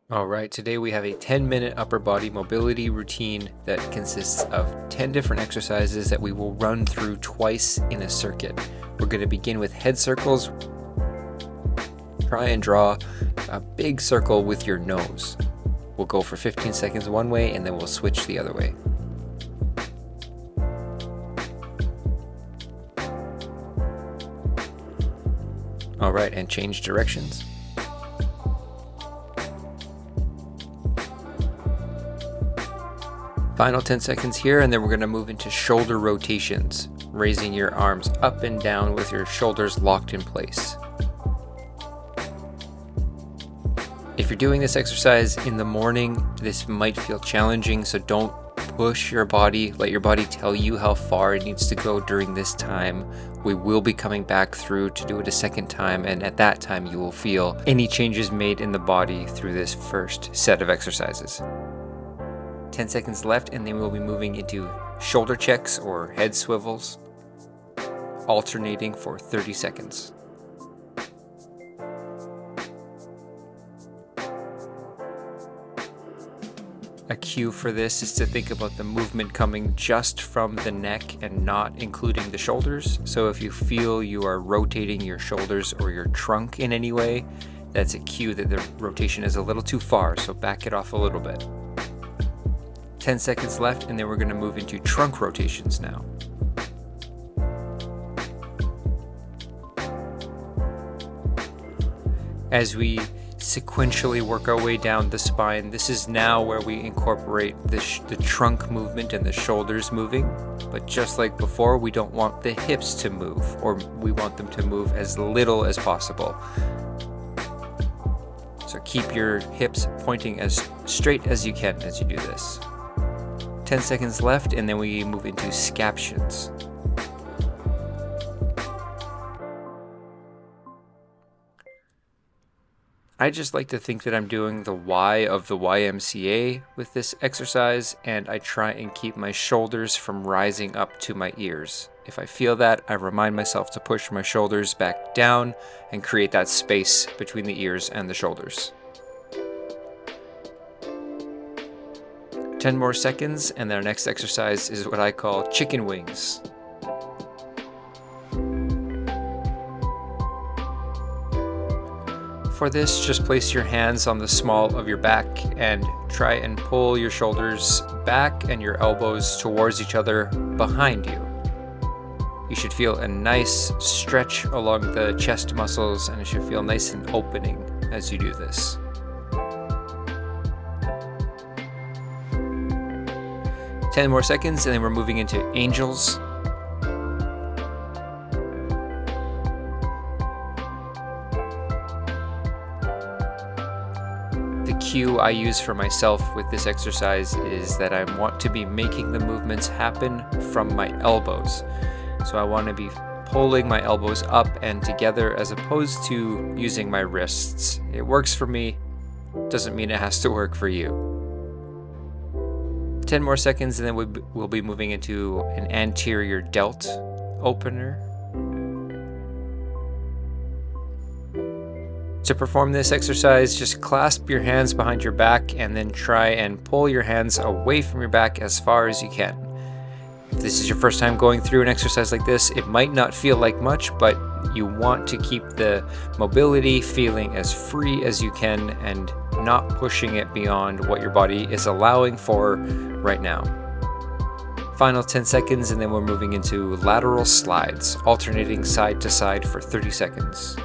Alright, today we have a 10-minute upper body mobility routine that consists of 10 different exercises that we will run through twice in a circuit. We're going to begin with head circles. Try and draw a big circle with your nose. We'll go for 15 seconds one way and then we'll switch the other way. Alright, and change directions. Final 10 seconds here, and then we're going to move into shoulder rotations, raising your arms up and down with your shoulders locked in place. If you're doing this exercise in the morning, this might feel challenging, so don't push your body. Let your body tell you how far it needs to go during this time. We will be coming back through to do it a second time, and at that time you will feel any changes made in the body through this first set of exercises. 10 seconds left, and then we'll be moving into shoulder checks or head swivels, alternating for 30 seconds. A cue for this is to think about the movement coming just from the neck and not including the shoulders. So if you feel you are rotating your shoulders or your trunk in any way, that's a cue that the rotation is a little too far, so back it off a little bit. 10 seconds left, and then we're going to move into trunk rotations now. As we sequentially work our way down the spine, this is now where we incorporate the trunk movement and the shoulders moving. But just like before, we don't want the hips to move, or we want them to move as little as possible. So keep your hips pointing as straight as you can as you do this. 10 seconds left, and then we move into scaptions. I just like to think that I'm doing the Y of the YMCA with this exercise, and I try and keep my shoulders from rising up to my ears. If I feel that, I remind myself to push my shoulders back down and create that space between the ears and the shoulders. 10 more seconds, and then our next exercise is what I call chicken wings. For this, just place your hands on the small of your back and try and pull your shoulders back and your elbows towards each other behind you. You should feel a nice stretch along the chest muscles, and it should feel nice and opening as you do this. 10 more seconds, and then we're moving into angels. The cue I use for myself with this exercise is that I want to be making the movements happen from my elbows. So I want to be pulling my elbows up and together as opposed to using my wrists. It works for me, doesn't mean it has to work for you. 10 more seconds, and then we'll be moving into an anterior delt opener. To perform this exercise, just clasp your hands behind your back and then try and pull your hands away from your back as far as you can. If this is your first time going through an exercise like this, it might not feel like much, but you want to keep the mobility feeling as free as you can and not pushing it beyond what your body is allowing for right now. Final 10 seconds, and then we're moving into lateral slides, alternating side to side for 30 seconds.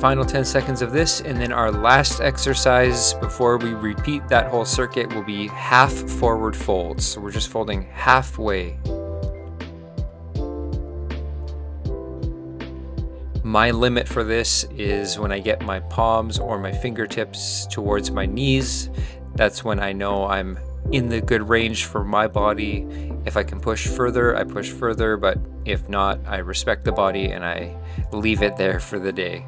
Final 10 seconds of this, and then our last exercise before we repeat that whole circuit will be half forward folds. So we're just folding halfway. My limit for this is when I get my palms or my fingertips towards my knees. That's when I know I'm in the good range for my body. If I can push further, I push further, but if not, I respect the body and I leave it there for the day.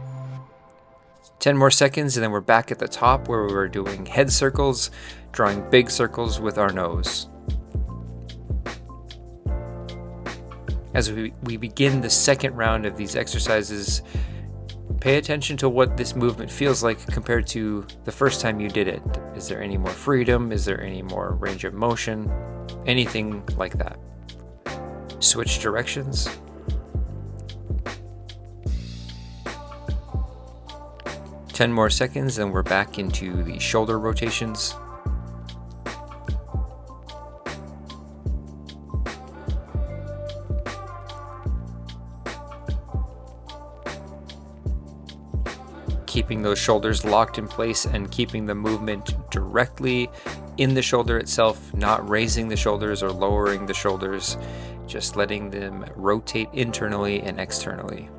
10 more seconds and then we're back at the top where we were doing head circles, drawing big circles with our nose. As we begin the second round of these exercises, pay attention to what this movement feels like compared to the first time you did it. Is there any more freedom? Is there any more range of motion? Anything like that. Switch directions. Ten more seconds and we're back into the shoulder rotations. Keeping those shoulders locked in place and keeping the movement directly in the shoulder itself, not raising the shoulders or lowering the shoulders, just letting them rotate internally and externally.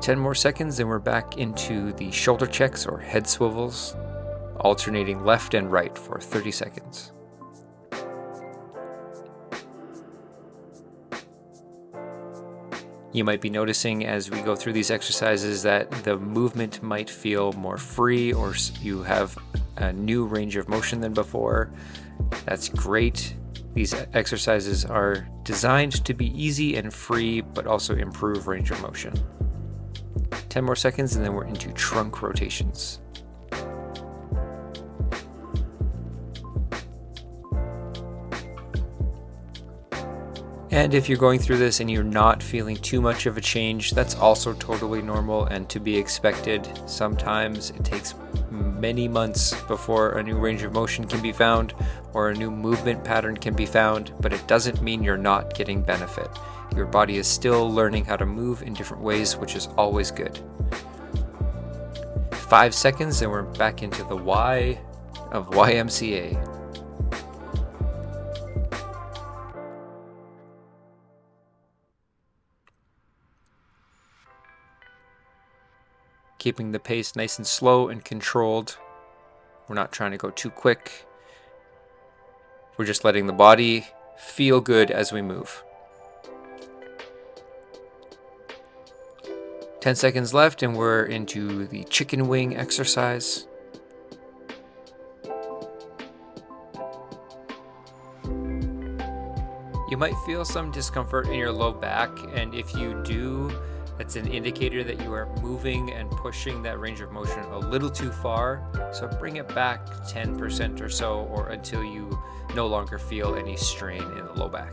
10 more seconds and we're back into the shoulder checks or head swivels, alternating left and right for 30 seconds. You might be noticing as we go through these exercises that the movement might feel more free or you have a new range of motion than before. That's great. These exercises are designed to be easy and free, but also improve range of motion. 10 more seconds and then we're into trunk rotations. And if you're going through this and you're not feeling too much of a change, that's also totally normal and to be expected. Sometimes it takes many months before a new range of motion can be found or a new movement pattern can be found, but it doesn't mean you're not getting benefit. Your body is still learning how to move in different ways, which is always good. 5 seconds and we're back into the Y of YMCA. Keeping the pace nice and slow and controlled. We're not trying to go too quick. We're just letting the body feel good as we move. 10 seconds left and we're into the chicken wing exercise. You might feel some discomfort in your low back, and if you do, that's an indicator that you are moving and pushing that range of motion a little too far. So bring it back 10% or so, or until you no longer feel any strain in the low back.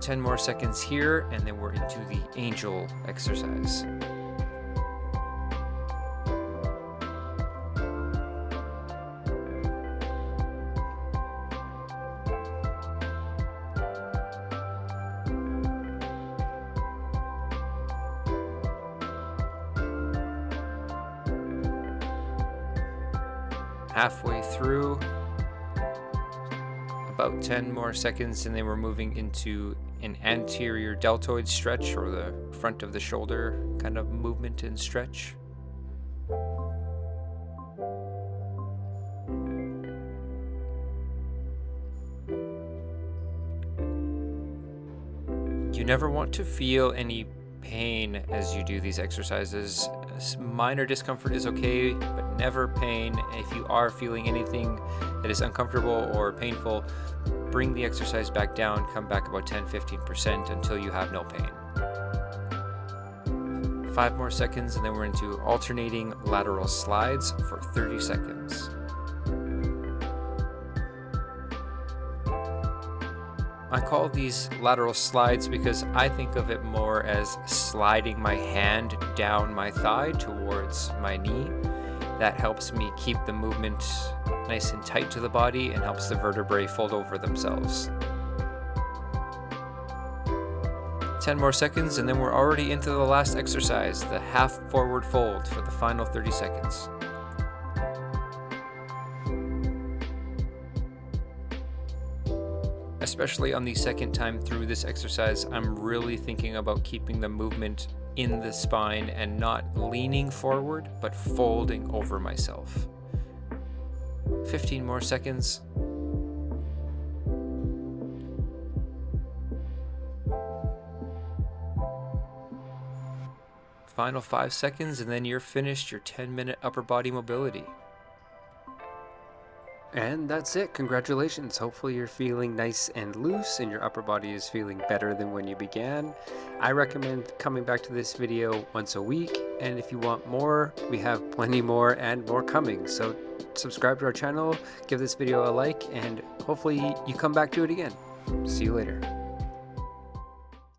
10 more seconds here, and then we're into the angel exercise. Halfway through, about 10 more seconds, and then we're moving into an anterior deltoid stretch, or the front of the shoulder kind of movement and stretch. You never want to feel any pain as you do these exercises. Minor discomfort is okay, but never pain. If you are feeling anything that is uncomfortable or painful, bring the exercise back down, come back about 10-15% until you have no pain. 5 more seconds and then we're into alternating lateral slides for 30 seconds. I call these lateral slides because I think of it more as sliding my hand down my thigh towards my knee. That helps me keep the movement nice and tight to the body and helps the vertebrae fold over themselves. 10 more seconds and then we're already into the last exercise, the half forward fold for the final 30 seconds. Especially on the second time through this exercise, I'm really thinking about keeping the movement in the spine and not leaning forward, but folding over myself. 15 more seconds. Final 5 seconds, and then you're finished your 10-minute upper body mobility. And that's it. Congratulations. Hopefully you're feeling nice and loose and your upper body is feeling better than when you began. I recommend coming back to this video once a week, and if you want more, we have plenty more and more coming. So subscribe to our channel, give this video a like, and hopefully you come back to it again. See you later.